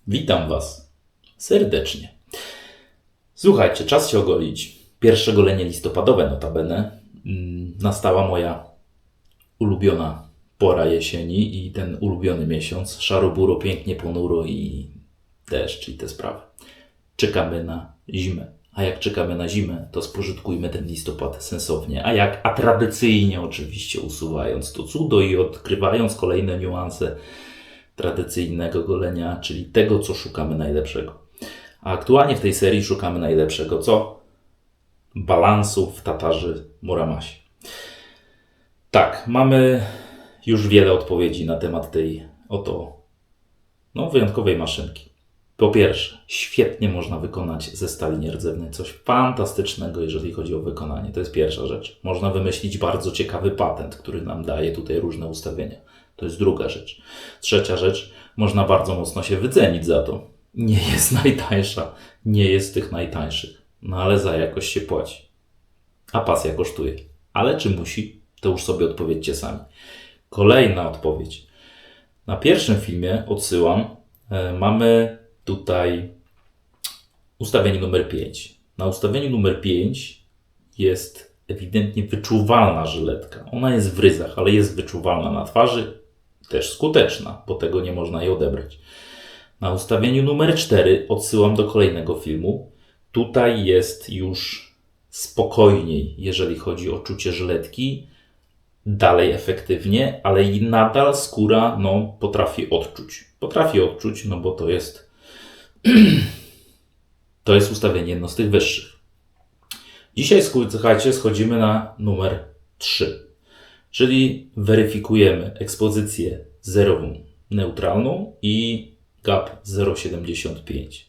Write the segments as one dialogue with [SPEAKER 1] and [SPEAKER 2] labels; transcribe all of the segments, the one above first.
[SPEAKER 1] Witam Was serdecznie. Słuchajcie, czas się ogolić. Pierwsze golenie listopadowe notabene. Nastała moja ulubiona pora jesieni i ten ulubiony miesiąc. Szaro-buro, pięknie ponuro i deszcz i te sprawy. Czekamy na zimę. A jak czekamy na zimę, to spożytkujmy ten listopad sensownie. A tradycyjnie oczywiście usuwając to cudo i odkrywając kolejne niuanse tradycyjnego golenia, czyli tego, co szukamy najlepszego. A aktualnie w tej serii szukamy najlepszego, co? Balansu w Tatarzy Muramasi. Tak, mamy już wiele odpowiedzi na temat tej oto wyjątkowej maszynki. Po pierwsze, świetnie można wykonać ze stali nierdzewnej coś fantastycznego, jeżeli chodzi o wykonanie. To jest pierwsza rzecz. Można wymyślić bardzo ciekawy patent, który nam daje tutaj różne ustawienia. To jest druga rzecz. Trzecia rzecz, można bardzo mocno się wycenić za to. Nie jest najtańsza, nie jest z tych najtańszych, ale za jakość się płaci. A pasja kosztuje. Ale czy musi? To już sobie odpowiedzcie sami. Kolejna odpowiedź. Na pierwszym filmie odsyłam. Mamy tutaj ustawienie numer 5. Na ustawieniu numer 5 jest ewidentnie wyczuwalna żyletka. Ona jest w ryzach, ale jest wyczuwalna na twarzy. Też skuteczna, bo tego nie można jej odebrać. Na ustawieniu numer 4 odsyłam do kolejnego filmu. Tutaj jest już spokojniej, jeżeli chodzi o czucie żyletki. Dalej efektywnie, ale i nadal skóra potrafi odczuć. Potrafi odczuć, bo to jest to jest ustawienie jedno z tych wyższych. Dzisiaj, słuchajcie, schodzimy na numer 3. Czyli weryfikujemy ekspozycję zerową neutralną i gap 0,75.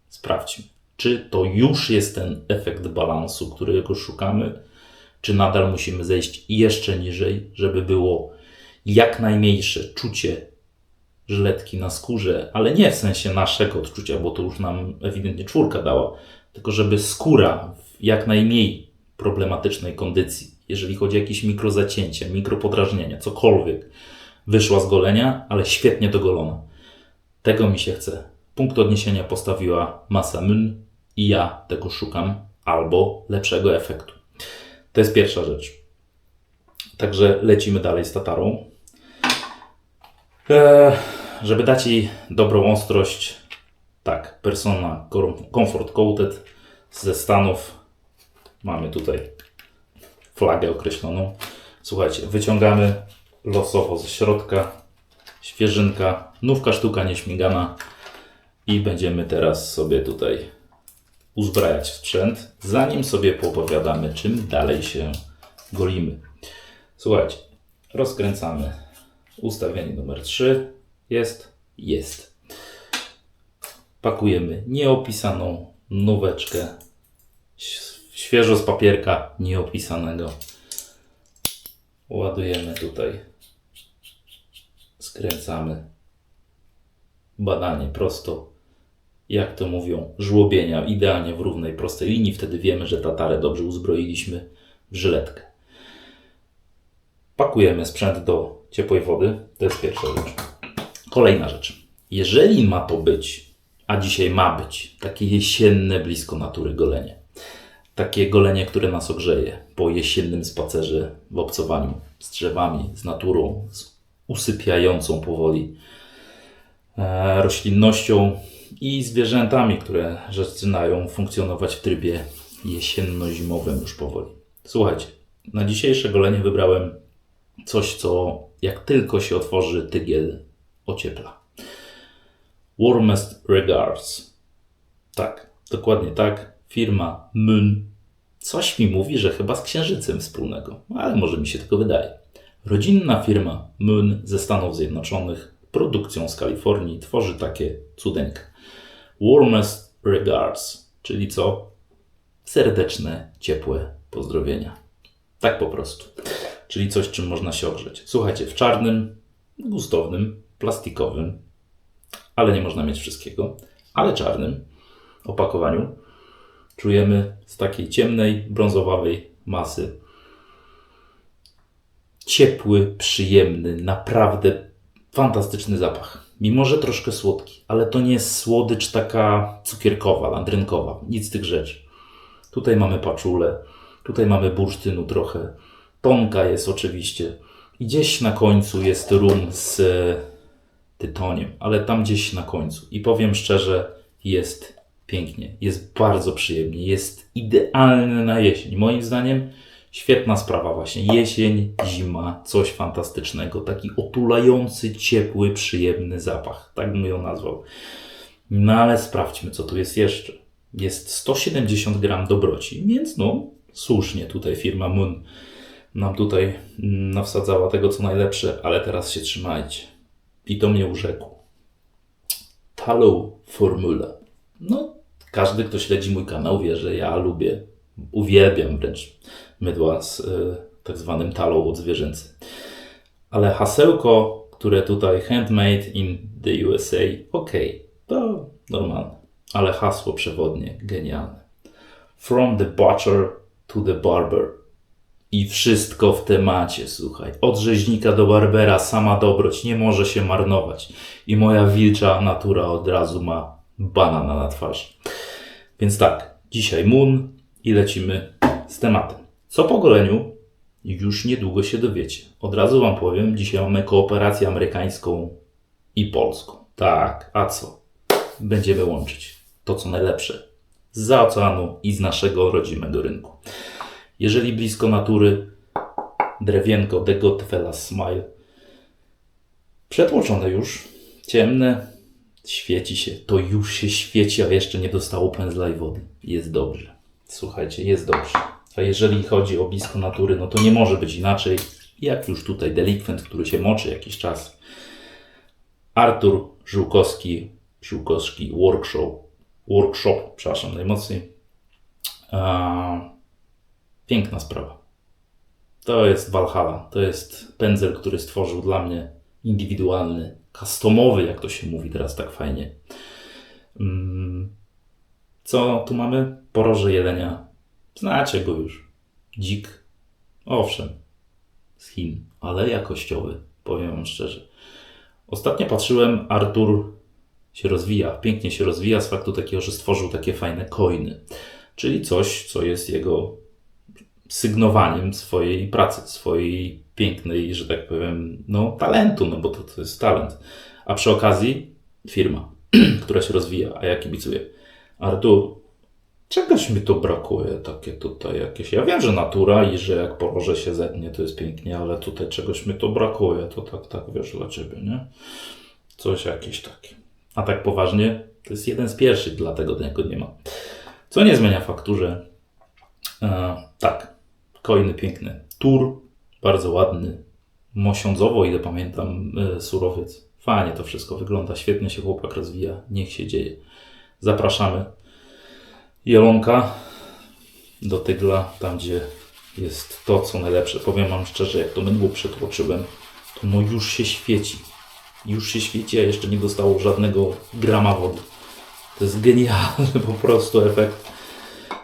[SPEAKER 1] Sprawdźmy, czy to już jest ten efekt balansu, którego szukamy, czy nadal musimy zejść jeszcze niżej, żeby było jak najmniejsze czucie żyletki na skórze, ale nie w sensie naszego odczucia, bo to już nam ewidentnie 4 dała, tylko żeby skóra w jak najmniej problematycznej kondycji, jeżeli chodzi o jakieś mikrozacięcia, mikropodrażnienia, cokolwiek, wyszła z golenia, ale świetnie dogolona. Tego mi się chce. Punkt odniesienia postawiła Masa Mun i ja tego szukam, albo lepszego efektu. To jest pierwsza rzecz. Także lecimy dalej z Tatarą. Żeby dać jej dobrą ostrość, tak, Persona Comfort Coated ze Stanów. Mamy tutaj flagę określoną. Słuchajcie, wyciągamy losowo ze środka, świeżynka, nówka sztuka nieśmigana i będziemy teraz sobie tutaj uzbrajać w sprzęt, zanim sobie poopowiadamy, czym dalej się golimy. Słuchajcie, rozkręcamy ustawienie numer 3. Jest. Pakujemy nieopisaną nóweczkę, świeżo z papierka nieopisanego. Ładujemy tutaj. Skręcamy. Badanie prosto. Jak to mówią, żłobienia idealnie w równej, prostej linii. Wtedy wiemy, że Tatarę dobrze uzbroiliśmy w żyletkę. Pakujemy sprzęt do ciepłej wody. To jest pierwsza rzecz. Kolejna rzecz. Jeżeli ma to być, a dzisiaj ma być, takie jesienne, blisko natury golenie. Takie golenie, które nas ogrzeje po jesiennym spacerze w obcowaniu z drzewami, z naturą, z usypiającą powoli roślinnością i zwierzętami, które zaczynają funkcjonować w trybie jesienno-zimowym już powoli. Słuchajcie, na dzisiejsze golenie wybrałem coś, co jak tylko się otworzy tygiel, ociepla. Warmest Regards. Tak, dokładnie tak. Firma Mun. Coś mi mówi, że chyba z Księżycem wspólnego, ale może mi się tylko wydaje. Rodzinna firma Mun ze Stanów Zjednoczonych, produkcją z Kalifornii, tworzy takie cudeńka. Warmest Regards, czyli co? Serdeczne, ciepłe pozdrowienia. Tak po prostu. Czyli coś, czym można się ogrzeć. Słuchajcie, w czarnym, gustownym, plastikowym, ale nie można mieć wszystkiego, ale czarnym opakowaniu czujemy z takiej ciemnej, brązowawej masy ciepły, przyjemny, naprawdę fantastyczny zapach. Mimo że troszkę słodki, ale to nie jest słodycz taka cukierkowa, landrynkowa. Nic z tych rzeczy. Tutaj mamy paczulę, tutaj mamy bursztynu trochę. Tonka jest oczywiście. I gdzieś na końcu jest rum z tytoniem, ale tam gdzieś na końcu. I powiem szczerze, jest pięknie, jest bardzo przyjemnie, jest idealny na jesień. Moim zdaniem świetna sprawa właśnie. Jesień, zima, coś fantastycznego. Taki otulający, ciepły, przyjemny zapach. Tak bym ją nazwał. No ale sprawdźmy, co tu jest jeszcze. Jest 170 gram dobroci, więc no słusznie tutaj firma Moon nam tutaj nawsadzała tego, co najlepsze, ale teraz się trzymajcie. I to mnie urzekło. Tallow Formula. No, każdy, kto śledzi mój kanał, wie, że ja lubię, uwielbiam wręcz mydła z tak zwanym tallow od zwierzęcy. Ale hasełko, które tutaj handmade in the USA, to normalne. Ale hasło przewodnie, genialne. From the butcher to the barber. I wszystko w temacie, słuchaj. Od rzeźnika do barbera, sama dobroć, nie może się marnować. I moja wilcza natura od razu ma banana na twarzy. Więc tak, dzisiaj Moon i lecimy z tematem. Co po goleniu? Już niedługo się dowiecie. Od razu wam powiem, dzisiaj mamy kooperację amerykańską i polską. Tak, a co? Będziemy łączyć to, co najlepsze zza oceanu i z naszego rodzimego rynku. Jeżeli blisko natury, drewienko The Godfellas Smile. Przetłoczone już, ciemne, świeci się. To już się świeci, a jeszcze nie dostało pędzla i wody. Jest dobrze. Słuchajcie, jest dobrze. A jeżeli chodzi o blisko natury, no to nie może być inaczej. Jak już tutaj delikwent, który się moczy jakiś czas. Artur Żółkowski Workshop, przepraszam najmocniej. Piękna sprawa. To jest Valhalla. To jest pędzel, który stworzył dla mnie indywidualny, customowy, jak to się mówi teraz tak fajnie. Co tu mamy? Poroże jelenia. Znacie go już. Dzik. Owszem. Z Chin, ale jakościowy. Powiem wam szczerze. Ostatnio patrzyłem, Artur się rozwija, pięknie się rozwija z faktu takiego, że stworzył takie fajne coiny. Czyli coś, co jest jego sygnowaniem swojej pracy, swojej pięknej, że tak powiem, no talentu, no bo to jest talent. A przy okazji firma, która się rozwija, a ja kibicuję. Artur, czegoś mi tu brakuje, takie tutaj jakieś. Ja wiem, że natura i że jak poroże się zetnie, to jest pięknie, ale tutaj czegoś mi tu brakuje, to tak wiesz, dla ciebie, nie? Coś jakieś takie. A tak poważnie, to jest jeden z pierwszych, dlatego tego nie ma. Co nie zmienia faktu, że tak, coiny piękne. Tur, bardzo ładny. Mosiądzowo, ile pamiętam, surowiec. Fajnie to wszystko wygląda, świetnie się chłopak rozwija, niech się dzieje. Zapraszamy. Jelonka do tygla, tam gdzie jest to, co najlepsze. Powiem wam szczerze, jak to mydło przetłoczyłem, to no już się świeci. Już się świeci, a jeszcze nie dostało żadnego grama wody. To jest genialny po prostu efekt.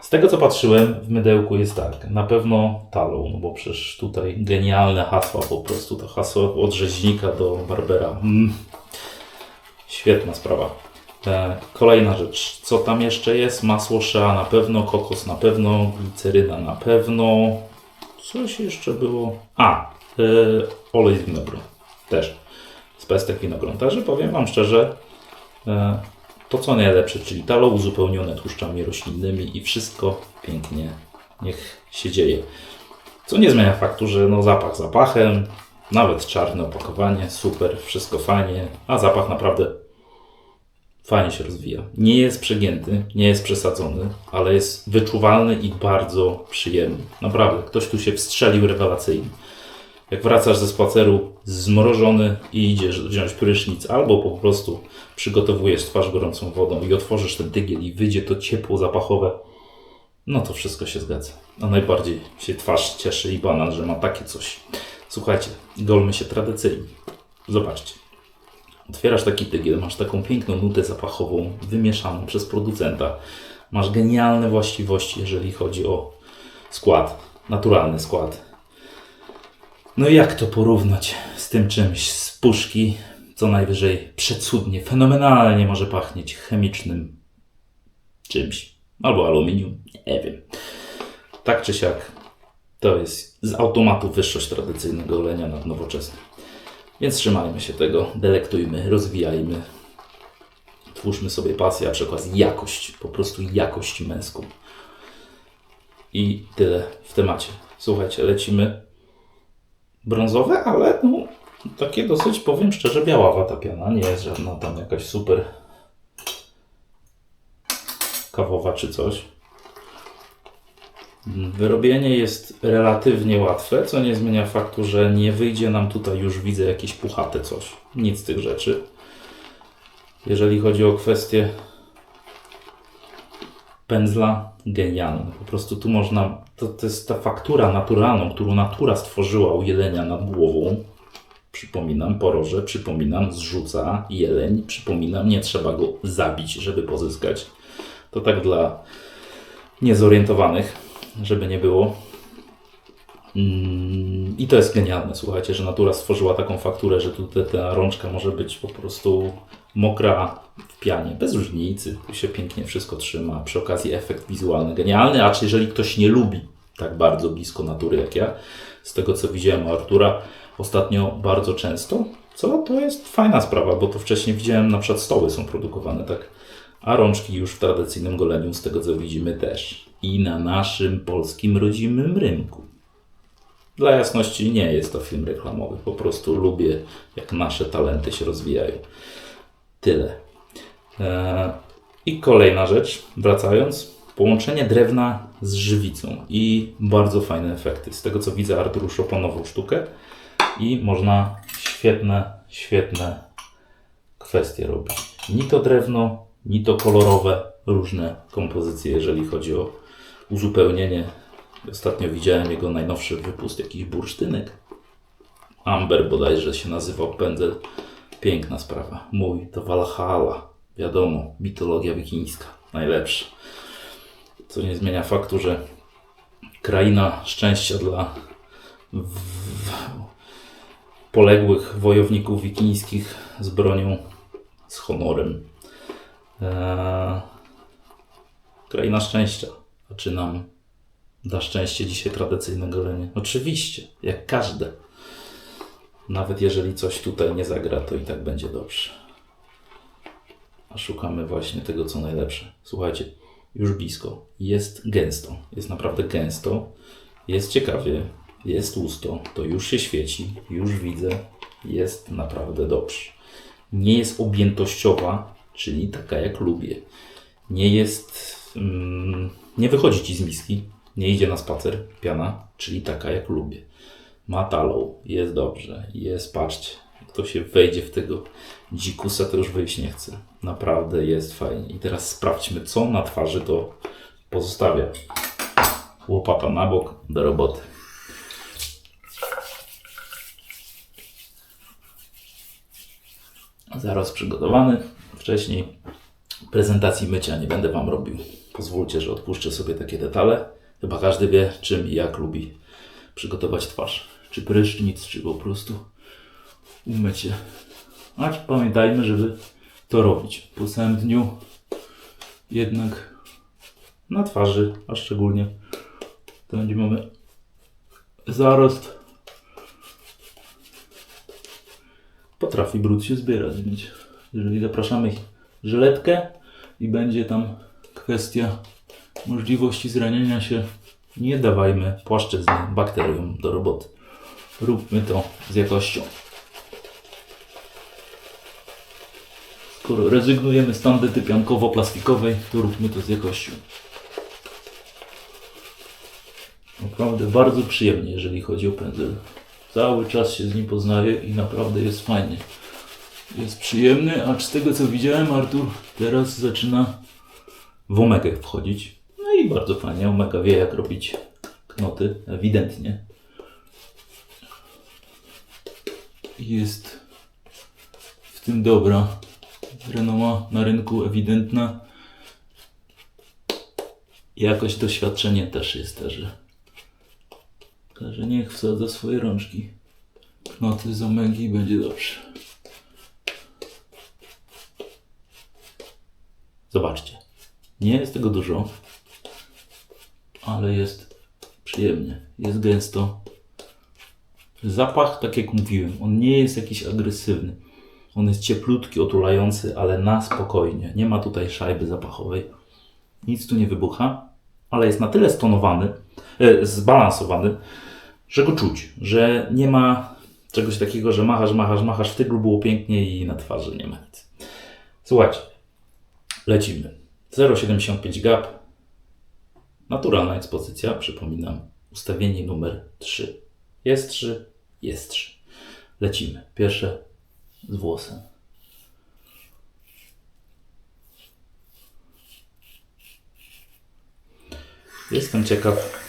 [SPEAKER 1] Z tego, co patrzyłem w mydełku, jest tak, na pewno tallow, no bo przecież tutaj genialne hasła po prostu, to hasło od rzeźnika do barbera. Świetna sprawa. Kolejna rzecz, co tam jeszcze jest? Masło shea na pewno, kokos na pewno, gliceryna na pewno. Coś jeszcze było? Olej z winogron też. Z pestek winogron. Także powiem wam szczerze, to co najlepsze, czyli tallow uzupełnione tłuszczami roślinnymi i wszystko pięknie niech się dzieje. Co nie zmienia faktu, że no zapach zapachem, nawet czarne opakowanie, super, wszystko fajnie, a zapach naprawdę fajnie się rozwija. Nie jest przegięty, nie jest przesadzony, ale jest wyczuwalny i bardzo przyjemny. Naprawdę, ktoś tu się wstrzelił rewelacyjnie. Jak wracasz ze spaceru zmrożony i idziesz wziąć prysznic, albo po prostu przygotowujesz twarz gorącą wodą i otworzysz ten tygiel i wyjdzie to ciepło zapachowe, no to wszystko się zgadza. A najbardziej się twarz cieszy i banan, że ma takie coś. Słuchajcie, golmy się tradycyjnie. Zobaczcie. Otwierasz taki tygiel, masz taką piękną nutę zapachową, wymieszaną przez producenta. Masz genialne właściwości, jeżeli chodzi o skład, naturalny skład. No i jak to porównać z tym czymś z puszki, co najwyżej przecudnie, fenomenalnie może pachnieć chemicznym czymś. Albo aluminium, nie wiem. Tak czy siak, to jest z automatu wyższość tradycyjnego olenia nad nowoczesnym. Więc trzymajmy się tego, delektujmy, rozwijajmy. Twórzmy sobie pasję, a przy okazji jakość, po prostu jakość męską. I tyle w temacie. Słuchajcie, lecimy. Brązowe, ale no, takie dosyć, powiem szczerze, biaława ta piana. Nie jest żadna tam jakaś super kawowa czy coś. Wyrobienie jest relatywnie łatwe, co nie zmienia faktu, że nie wyjdzie nam tutaj, już widzę, jakieś puchate coś. Nic z tych rzeczy. Jeżeli chodzi o kwestię pędzla, genialny. Po prostu tu można, to jest ta faktura naturalną, którą natura stworzyła u jelenia nad głową. Przypominam, poroże, przypominam, zrzuca jeleń, przypominam, nie trzeba go zabić, żeby pozyskać. To tak dla niezorientowanych, żeby nie było. I to jest genialne, słuchajcie, że natura stworzyła taką fakturę, że tutaj ta rączka może być po prostu mokra w pianie, bez różnicy. Tu się pięknie wszystko trzyma. Przy okazji efekt wizualny genialny, a czy jeżeli ktoś nie lubi tak bardzo blisko natury jak ja, z tego co widziałem u Artura ostatnio bardzo często, co to jest fajna sprawa, bo to wcześniej widziałem, na przykład stoły są produkowane tak, a rączki już w tradycyjnym goleniu, z tego co widzimy też. I na naszym polskim rodzimym rynku. Dla jasności nie jest to film reklamowy, po prostu lubię, jak nasze talenty się rozwijają. Tyle. I kolejna rzecz, wracając, połączenie drewna z żywicą i bardzo fajne efekty. Z tego co widzę, Artur już opanował sztukę i można świetne kwestie robić. Ni to drewno, ni to kolorowe, różne kompozycje, jeżeli chodzi o uzupełnienie. Ostatnio widziałem jego najnowszy wypust, jakiś bursztynek. Amber bodajże się nazywał pędzel. Piękna sprawa. Mój to Valhalla. Wiadomo, mitologia wikińska. Najlepsza. Co nie zmienia faktu, że kraina szczęścia dla poległych wojowników wikińskich z bronią, z honorem. Kraina szczęścia. A czy nam da szczęście dzisiaj tradycyjne golenie? Oczywiście, jak każde. Nawet jeżeli coś tutaj nie zagra, to i tak będzie dobrze. A szukamy właśnie tego, co najlepsze. Słuchajcie, już blisko. Jest gęsto. Jest naprawdę gęsto. Jest ciekawie. Jest tłusto. To już się świeci. Już widzę. Jest naprawdę dobrze. Nie jest objętościowa, czyli taka jak lubię. Nie jest... nie wychodzi ci z miski. Nie idzie na spacer piana, czyli taka jak lubię. Ma talą, jest dobrze, jest, patrzcie, jak to się wejdzie w tego dzikusa, to już wyjść nie chce. Naprawdę jest fajnie. I teraz sprawdźmy, co na twarzy to pozostawia. Łopata na bok, do roboty. Zaraz przygotowany. Wcześniej prezentacji mycia nie będę Wam robił. Pozwólcie, że odpuszczę sobie takie detale. Chyba każdy wie, czym i jak lubi przygotować twarz. Czy prysznic, czy po prostu umycie. A pamiętajmy, żeby to robić po całym dniu. Jednak na twarzy, a szczególnie tam, gdzie mamy zarost, potrafi brud się zbierać. Więc jeżeli zapraszamy żyletkę i będzie tam kwestia możliwości zranienia się, nie dawajmy płaszczyzny bakteriom do roboty. Róbmy to z jakością. Skoro rezygnujemy z tandety piankowo-plastikowej, to róbmy to z jakością. Naprawdę bardzo przyjemnie, jeżeli chodzi o pędzel. Cały czas się z nim poznaję i naprawdę jest fajnie. Jest przyjemny, acz z tego co widziałem, Artur teraz zaczyna w omegę wchodzić. No i bardzo fajnie, omega wie jak robić knoty, ewidentnie. Jest w tym dobra renoma na rynku ewidentna. Jakoś doświadczenie też jest, także niech wsadza swoje rączki. Knoty z omegi i będzie dobrze. Zobaczcie. Nie jest tego dużo, ale jest przyjemnie. Jest gęsto. Zapach, tak jak mówiłem, on nie jest jakiś agresywny. On jest cieplutki, otulający, ale na spokojnie. Nie ma tutaj szajby zapachowej. Nic tu nie wybucha, ale jest na tyle stonowany, zbalansowany, że go czuć, że nie ma czegoś takiego, że machasz, w tyglu było pięknie i na twarzy nie ma nic. Słuchajcie, lecimy. 0,75 gap. Naturalna ekspozycja, przypominam. Ustawienie numer 3. Jest 3, jest 3. Lecimy. Pierwsze z włosem. Jestem ciekaw,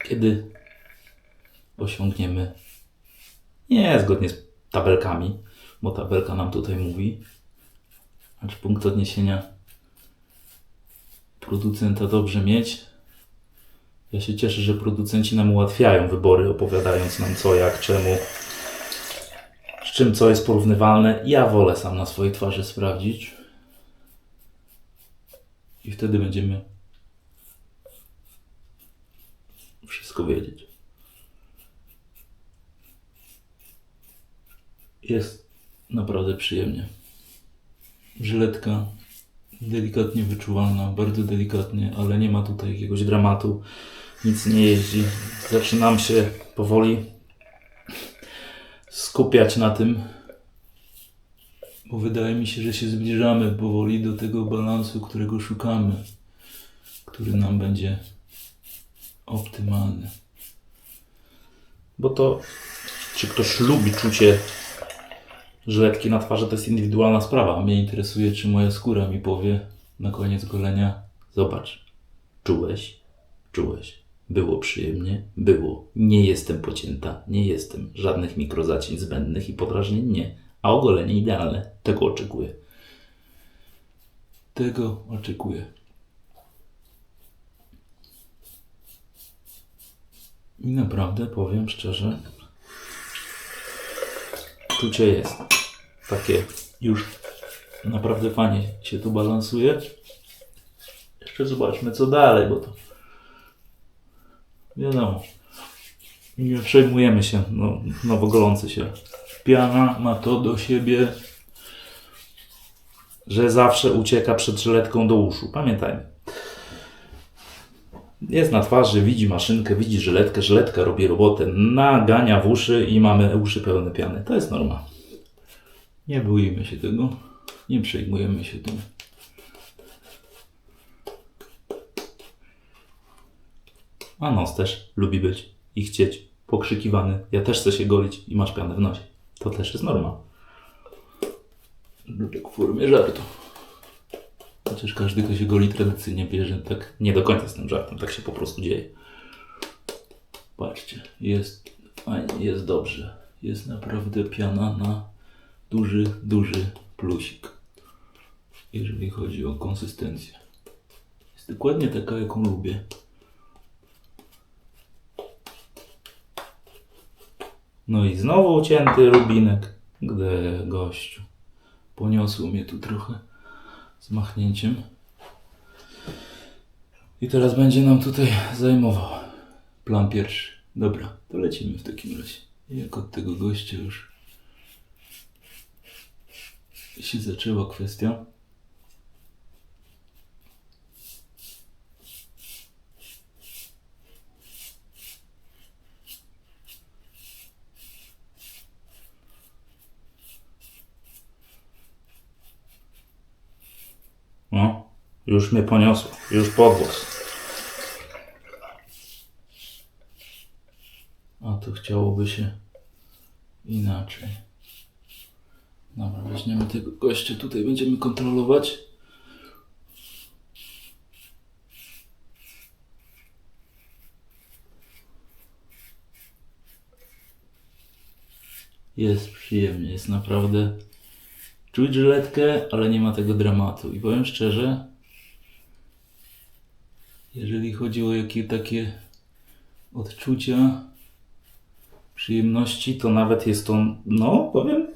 [SPEAKER 1] kiedy osiągniemy, nie zgodnie z tabelkami, bo tabelka nam tutaj mówi, acz punkt odniesienia producenta dobrze mieć. Ja się cieszę, że producenci nam ułatwiają wybory, opowiadając nam co, jak, czemu, z czym co jest porównywalne. Ja wolę sam na swojej twarzy sprawdzić i wtedy będziemy wszystko wiedzieć. Jest naprawdę przyjemnie. Żyletka delikatnie wyczuwalna, bardzo delikatnie, ale nie ma tutaj jakiegoś dramatu. Nic nie jeździ. Zaczynam się powoli skupiać na tym, bo wydaje mi się, że się zbliżamy powoli do tego balansu, którego szukamy, który nam będzie optymalny. Bo to, czy ktoś lubi czucie żyletki na twarzy, to jest indywidualna sprawa. Mnie interesuje, czy moja skóra mi powie na koniec golenia: zobacz, czułeś. Było przyjemnie, było. Nie jestem pocięta, nie jestem. Żadnych mikrozacięć zbędnych i podrażnień nie. A ogolenie idealne. Tego oczekuję. I naprawdę, powiem szczerze, czucie jest takie już naprawdę fajnie się tu balansuje. Jeszcze zobaczmy co dalej, bo to wiadomo, nie przejmujemy się nowo golący się. Piana ma to do siebie, że zawsze ucieka przed żyletką do uszu. Pamiętajmy. Jest na twarzy, widzi maszynkę, widzi żyletkę, żyletka robi robotę, nagania w uszy i mamy uszy pełne piany. To jest norma. Nie boimy się tego, nie przejmujemy się tym. A nos też lubi być i chcieć pokrzykiwany. Ja też chcę się golić i masz pianę w nosie. To też jest norma. Tak w formie żartu. Chociaż każdy, kto się goli tradycyjnie, bierze tak nie do końca z tym żartem. Tak się po prostu dzieje. Patrzcie, jest fajnie, jest dobrze. Jest naprawdę piana na duży plusik. Jeżeli chodzi o konsystencję. Jest dokładnie taka, jaką lubię. No i znowu ucięty rubinek. Gdy gościu. Poniosło mnie tu trochę z machnięciem. I teraz będzie nam tutaj zajmował plan pierwszy. Dobra, to lecimy w takim razie. Jak od tego gościa już się zaczęła kwestia. No, już mnie poniosło, już podwóz. A to chciałoby się inaczej. Dobra, weźmiemy tego gościa, tutaj będziemy kontrolować. Jest przyjemnie, jest naprawdę... Czuć żyletkę, ale nie ma tego dramatu. I powiem szczerze, jeżeli chodzi o jakie takie odczucia, przyjemności, to nawet jest to, no powiem,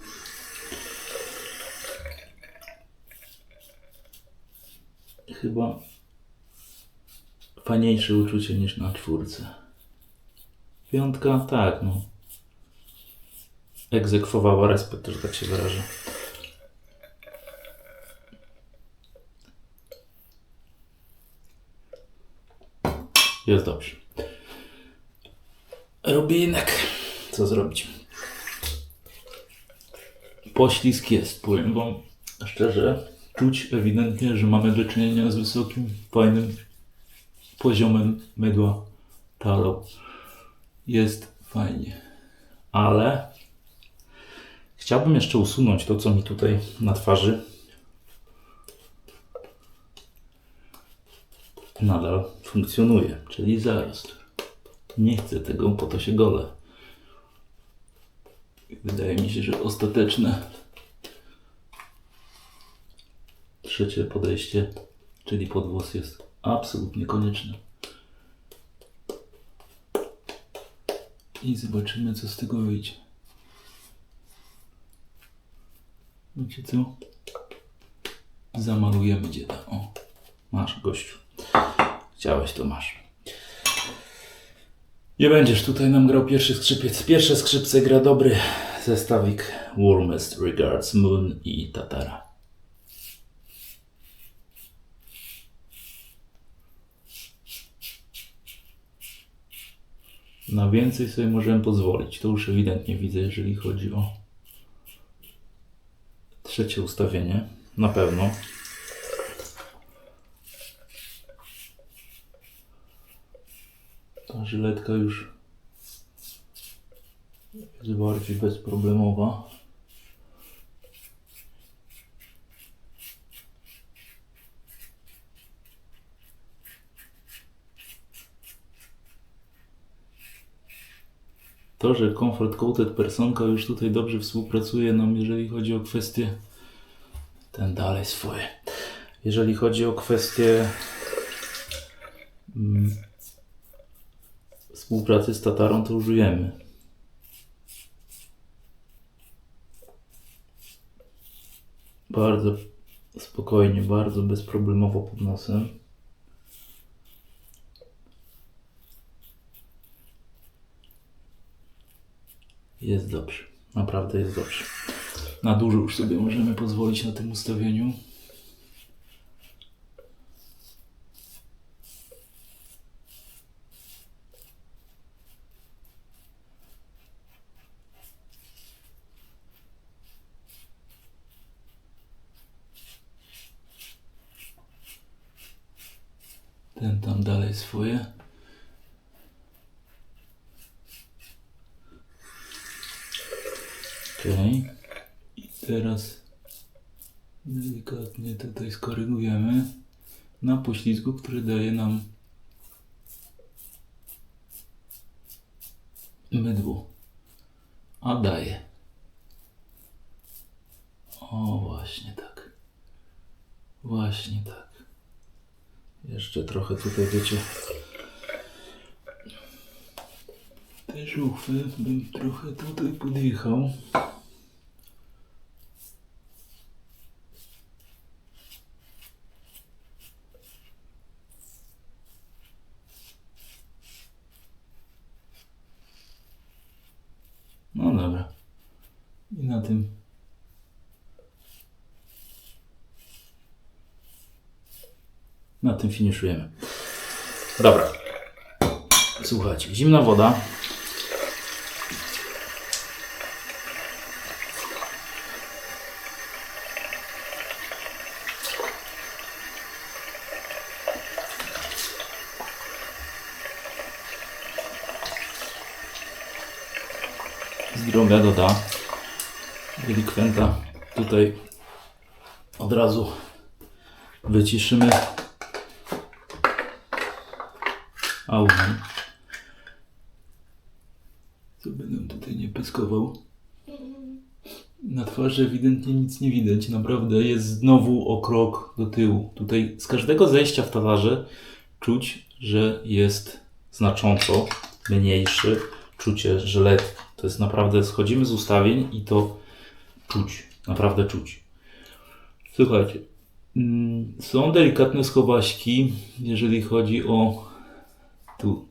[SPEAKER 1] chyba fajniejsze uczucie niż na 4. 5, tak, no. Egzekwowała respekt, że tak się wyrażę. Jest dobrze. Rubinek. Co zrobić? Poślizg jest, powiem wam szczerze. Czuć ewidentnie, że mamy do czynienia z wysokim, fajnym poziomem mydła Talo. Jest fajnie. Ale chciałbym jeszcze usunąć to, co mi tutaj na twarzy nadal funkcjonuje, czyli zarost. Nie chcę tego, po to się golę. Wydaje mi się, że ostateczne 3. podejście, czyli podwłos, jest absolutnie konieczne. I zobaczymy, co z tego wyjdzie. Wiecie co? Zamalujemy dzieda. O, masz, gościu. Chciałeś, to masz. Nie będziesz tutaj nam grał pierwszy skrzypiec. Pierwsze skrzypce gra dobry zestawik Warmest Regards Moon i Tatara. Na więcej sobie możemy pozwolić. To już ewidentnie widzę, jeżeli chodzi o 3. ustawienie. Na pewno. Ta żyletka już jest bardziej bezproblemowa. To, że Comfort Coated Personka już tutaj dobrze współpracuje nam, jeżeli chodzi o kwestie... Ten dalej swoje. Jeżeli chodzi o kwestie współpracy z Tatarą, to użyjemy. Bardzo spokojnie, bardzo bezproblemowo pod nosem. Jest dobrze. Naprawdę jest dobrze. Na dużo już sobie możemy pozwolić na tym ustawieniu. Ten tam dalej swoje. Okej. I teraz delikatnie tutaj skorygujemy na poślizgu, który daje nam mydło. A daje. O, właśnie tak. Właśnie tak. Jeszcze trochę tutaj, wiecie, te żuchwy bym trochę tutaj podjechał. No dobra. I na tym finiszujemy. Dobra. Słuchajcie, zimna woda. Zdrowia doda. Delikwenta tutaj od razu wyciszymy. Augen. Co by nam tutaj nie pyskował. Na twarzy ewidentnie nic nie widać. Naprawdę jest znowu o krok do tyłu. Tutaj z każdego zejścia w tatarze czuć, że jest znacząco mniejszy. Czucie żyletki. To jest naprawdę, schodzimy z ustawień i to czuć. Naprawdę czuć. Słuchajcie, Są delikatne schowaśki, jeżeli chodzi o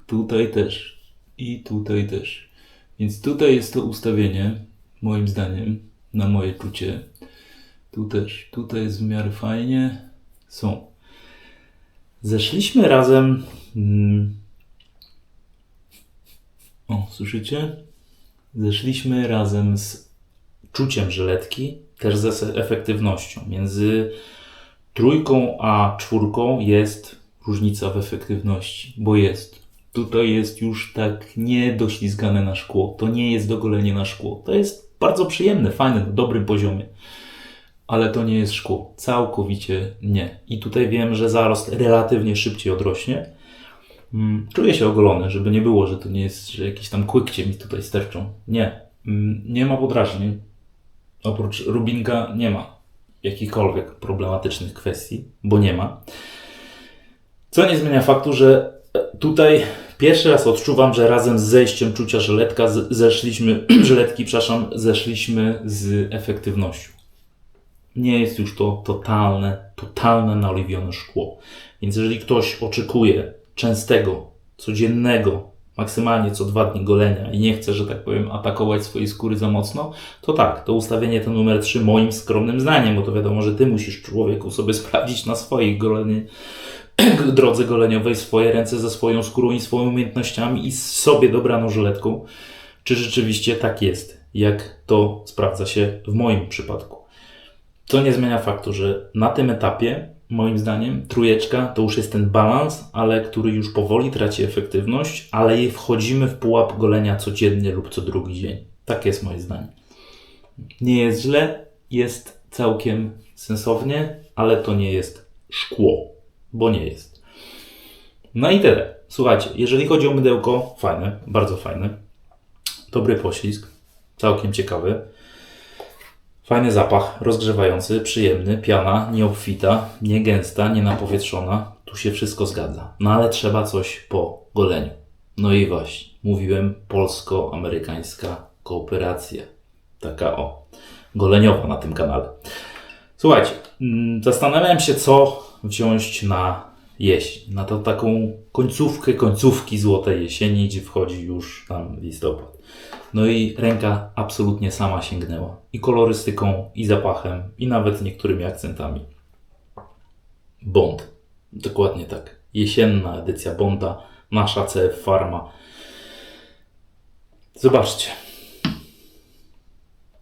[SPEAKER 1] tutaj też i tutaj też. Więc tutaj jest to ustawienie, moim zdaniem, na moje czucie. Tu też, tutaj jest w miarę fajnie. Są. Zeszliśmy razem. O, słyszycie? Zeszliśmy razem z czuciem żyletki, też z efektywnością. Między 3 a 4 jest różnica w efektywności, bo jest. Tutaj jest już tak niedoślizgane na szkło. To nie jest dogolenie na szkło. To jest bardzo przyjemne, fajne, na dobrym poziomie. Ale to nie jest szkło. Całkowicie nie. I tutaj wiem, że zarost relatywnie szybciej odrośnie. Czuję się ogolony, żeby nie było, że to nie jest, że jakieś tam kłykcie mi tutaj sterczą. Nie. Nie ma podrażnień. Oprócz rubinka nie ma jakichkolwiek problematycznych kwestii, bo nie ma. Co nie zmienia faktu, że tutaj pierwszy raz odczuwam, że razem z zejściem czucia zeszliśmy z efektywnością. Nie jest już to totalne naoliwione szkło. Więc jeżeli ktoś oczekuje częstego, codziennego, maksymalnie co 2 dni golenia i nie chce, że tak powiem, atakować swojej skóry za mocno, to tak, to ustawienie to numer 3 moim skromnym zdaniem, bo to wiadomo, że ty musisz, człowieku, sobie sprawdzić na swojej drodze goleniowej swoje ręce ze swoją skórą i swoimi umiejętnościami i sobie dobraną żyletką, czy rzeczywiście tak jest, jak to sprawdza się w moim przypadku. Co nie zmienia faktu, że na tym etapie, moim zdaniem, 3 to już jest ten balans, ale który już powoli traci efektywność, ale wchodzimy w pułap golenia codziennie lub co drugi dzień. Tak jest moje zdanie. Nie jest źle, jest całkiem sensownie, ale to nie jest szkło, bo nie jest. No i tyle. Słuchajcie, jeżeli chodzi o mydełko, fajne, bardzo fajne. Dobry poślizg, całkiem ciekawy. Fajny zapach, rozgrzewający, przyjemny, piana, nieobfita, nie gęsta, nie napowietrzona. Tu się wszystko zgadza. No ale trzeba coś po goleniu. No i właśnie, mówiłem, polsko-amerykańska kooperacja. Taka goleniowa na tym kanale. Słuchajcie, zastanawiałem się, co wziąć na jesień. Na to taką końcówki złotej jesieni, gdzie wchodzi już tam listopad. No i ręka absolutnie sama sięgnęła. I kolorystyką, i zapachem, i nawet niektórymi akcentami. Bond. Dokładnie tak. Jesienna edycja Bonda. Nasza CF Pharma. Zobaczcie.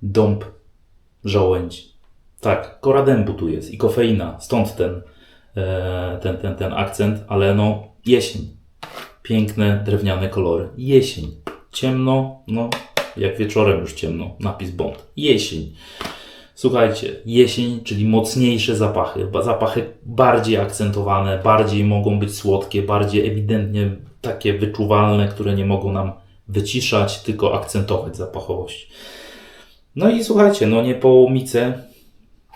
[SPEAKER 1] Dąb, żołędź. Tak, kora dębu tu jest i kofeina. Stąd ten akcent, ale no jesień. Piękne, drewniane kolory. Jesień. Ciemno, no jak wieczorem już ciemno, napis Bond. Jesień. Słuchajcie, jesień, czyli mocniejsze zapachy. Zapachy bardziej akcentowane, bardziej mogą być słodkie, bardziej ewidentnie takie wyczuwalne, które nie mogą nam wyciszać, tylko akcentować zapachowość. No i słuchajcie, no nie po łomice,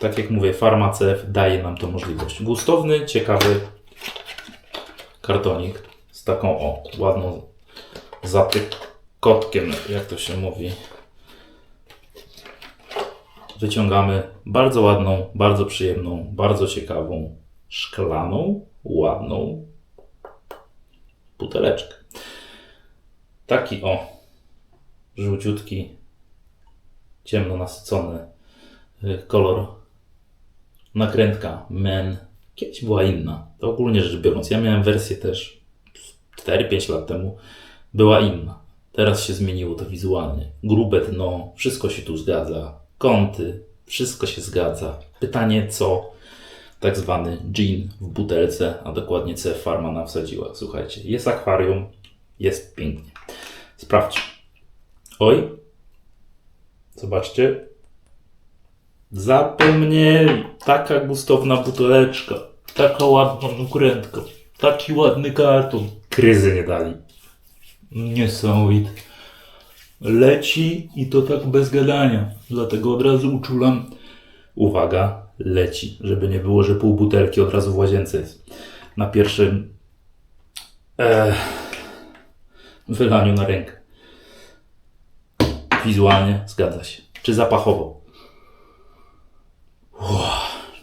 [SPEAKER 1] tak jak mówię, Pharma CF daje nam to możliwość. Gustowny, ciekawy kartonik z taką ładną kotkiem, jak to się mówi. Wyciągamy bardzo ładną, bardzo przyjemną, bardzo ciekawą, szklaną, ładną buteleczkę. Taki żółciutki, ciemno nasycony kolor. Nakrętka Men. Kiedyś była inna. To ogólnie rzecz biorąc. Ja miałem wersję też 4-5 lat temu. Była inna. Teraz się zmieniło to wizualnie. Grube dno, wszystko się tu zgadza. Kąty, wszystko się zgadza. Pytanie, co tak zwany gin w butelce, a dokładnie CF Pharma nam wsadziła. Słuchajcie, jest akwarium, jest pięknie. Sprawdźcie. Oj, zobaczcie. Zapomnieli. Taka gustowna buteleczka. Taka ładna nakrętka. Taki ładny karton. Kryzy nie dali. Niesamowite. Leci i to tak bez gadania. Dlatego od razu uczulam. Uwaga, leci. Żeby nie było, że pół butelki od razu w łazience jest. Na pierwszym wylaniu na rękę. Wizualnie zgadza się. Czy zapachowo?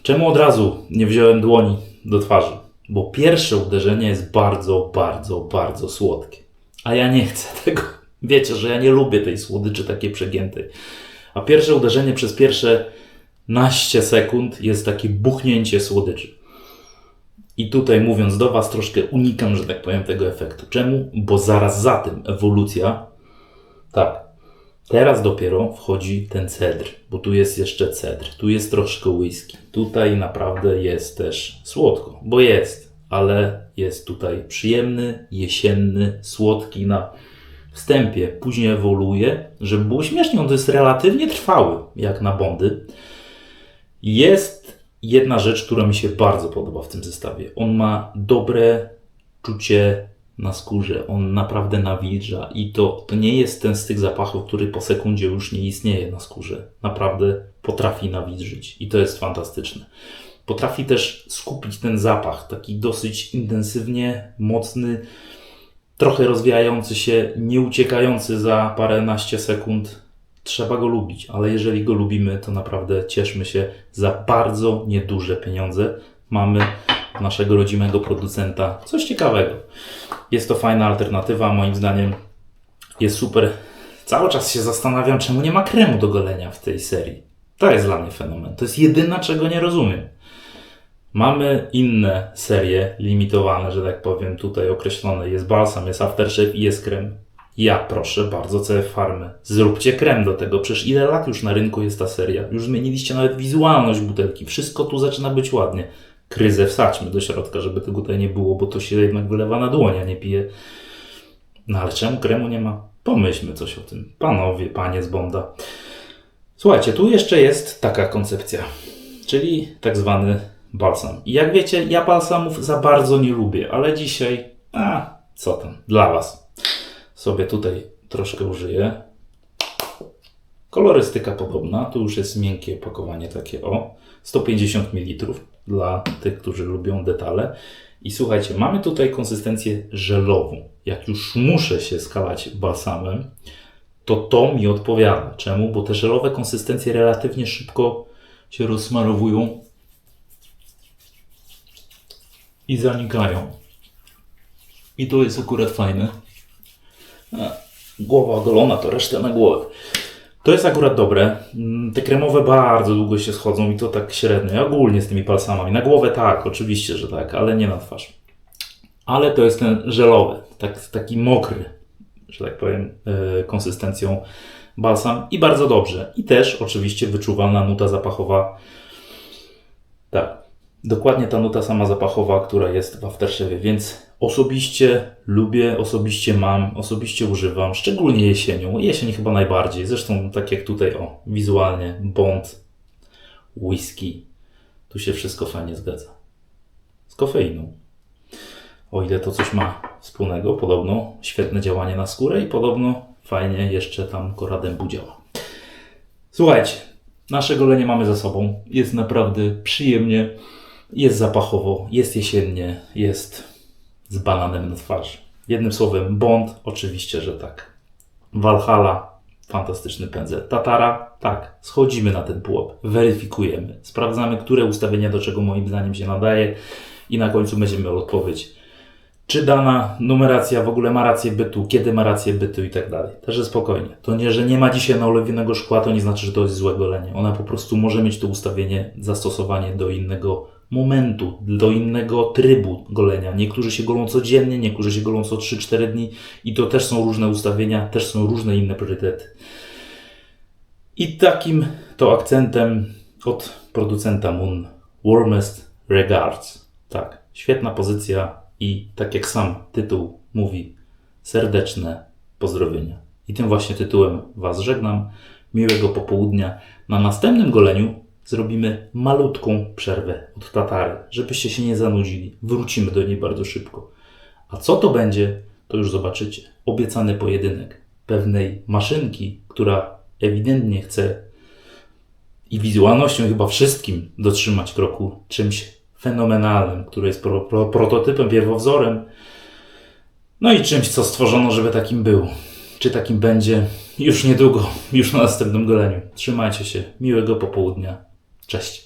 [SPEAKER 1] Czemu od razu nie wziąłem dłoni do twarzy? Bo pierwsze uderzenie jest bardzo, bardzo, bardzo słodkie. A ja nie chcę tego. Wiecie, że ja nie lubię tej słodyczy takiej przegiętej. A pierwsze uderzenie przez pierwsze naście sekund jest takie buchnięcie słodyczy. I tutaj mówiąc do Was troszkę unikam, że tak powiem, tego efektu. Czemu? Bo zaraz za tym ewolucja. Tak. Teraz dopiero wchodzi ten cedr, bo tu jest jeszcze cedr, tu jest troszkę whisky. Tutaj naprawdę jest też słodko, bo jest, ale jest tutaj przyjemny, jesienny, słodki na wstępie. Później ewoluuje, żeby było śmiesznie, on to jest relatywnie trwały, jak na bondy. Jest jedna rzecz, która mi się bardzo podoba w tym zestawie. On ma dobre czucie na skórze, on naprawdę nawilża i to nie jest ten z tych zapachów, który po sekundzie już nie istnieje na skórze. Naprawdę potrafi nawilżyć i to jest fantastyczne. Potrafi też skupić ten zapach, taki dosyć intensywnie mocny, trochę rozwijający się, nie uciekający za paręnaście sekund. Trzeba go lubić, ale jeżeli go lubimy, to naprawdę cieszmy się. Za bardzo nieduże pieniądze mamy naszego rodzimego producenta coś ciekawego. Jest to fajna alternatywa, moim zdaniem jest super. Cały czas się zastanawiam, czemu nie ma kremu do golenia w tej serii. To jest dla mnie fenomen. To jest jedyna, czego nie rozumiem. Mamy inne serie limitowane, że tak powiem, tutaj określone. Jest balsam, jest aftershave i jest krem. Ja proszę bardzo CF Pharmy, zróbcie krem do tego. Przecież ile lat już na rynku jest ta seria? Już zmieniliście nawet wizualność butelki. Wszystko tu zaczyna być ładnie. Kryzę wsadźmy do środka, żeby tego tutaj nie było, bo to się jednak wylewa na dłoń, a nie pije. No ale czemu kremu nie ma? Pomyślmy coś o tym. Panowie, panie z Bonda. Słuchajcie, tu jeszcze jest taka koncepcja, czyli tak zwany balsam. I jak wiecie, ja balsamów za bardzo nie lubię, ale dzisiaj, co tam, dla Was. Sobie tutaj troszkę użyję. Kolorystyka podobna, tu już jest miękkie opakowanie takie 150 ml dla tych, którzy lubią detale. I słuchajcie, mamy tutaj konsystencję żelową. Jak już muszę się skalać balsamem, to mi odpowiada. Czemu? Bo te żelowe konsystencje relatywnie szybko się rozsmarowują i zanikają. I to jest akurat fajne. Głowa ogolona, to resztę na głowę. To jest akurat dobre. Te kremowe bardzo długo się schodzą i to tak średnio. Ogólnie z tymi balsamami. Na głowę tak, oczywiście, że tak, ale nie na twarz. Ale to jest ten żelowy, taki mokry, że tak powiem, konsystencją balsam i bardzo dobrze. I też oczywiście wyczuwalna nuta zapachowa. Tak, dokładnie ta nuta sama zapachowa, która jest w aftershave'ie, więc osobiście lubię, osobiście mam, osobiście używam, szczególnie jesienią. Jesień chyba najbardziej. Zresztą tak jak tutaj, wizualnie, Bond, whisky. Tu się wszystko fajnie zgadza. Z kofeiną. O ile to coś ma wspólnego, podobno świetne działanie na skórę i podobno fajnie jeszcze tam kora dębu działa. Słuchajcie, nasze golenie mamy za sobą. Jest naprawdę przyjemnie, jest zapachowo, jest jesiennie, jest z bananem na twarzy. Jednym słowem, Bond, oczywiście, że tak. Valhalla, fantastyczny pędzel. Tatara, tak, schodzimy na ten pułap, weryfikujemy, sprawdzamy, które ustawienia do czego moim zdaniem się nadaje i na końcu będziemy mieli odpowiedź, czy dana numeracja w ogóle ma rację bytu, kiedy ma rację bytu i tak dalej. Także spokojnie. To nie, że nie ma dzisiaj naolewionego szkła, to nie znaczy, że to jest złe golenie. Ona po prostu może mieć to ustawienie, zastosowanie do innego momentu, do innego trybu golenia. Niektórzy się golą codziennie, niektórzy się golą co 3-4 dni i to też są różne ustawienia, też są różne inne priorytety. I takim to akcentem od producenta Moon, warmest regards. Tak, świetna pozycja i tak jak sam tytuł mówi, serdeczne pozdrowienia. I tym właśnie tytułem Was żegnam. Miłego popołudnia. Na następnym goleniu zrobimy malutką przerwę od Tatary, żebyście się nie zanudzili. Wrócimy do niej bardzo szybko. A co to będzie, to już zobaczycie. Obiecany pojedynek pewnej maszynki, która ewidentnie chce i wizualnością chyba wszystkim dotrzymać kroku, czymś fenomenalnym, który jest prototypem, pierwowzorem, no i czymś, co stworzono, żeby takim był. Czy takim będzie już niedługo, już na następnym goleniu. Trzymajcie się, miłego popołudnia. Cześć.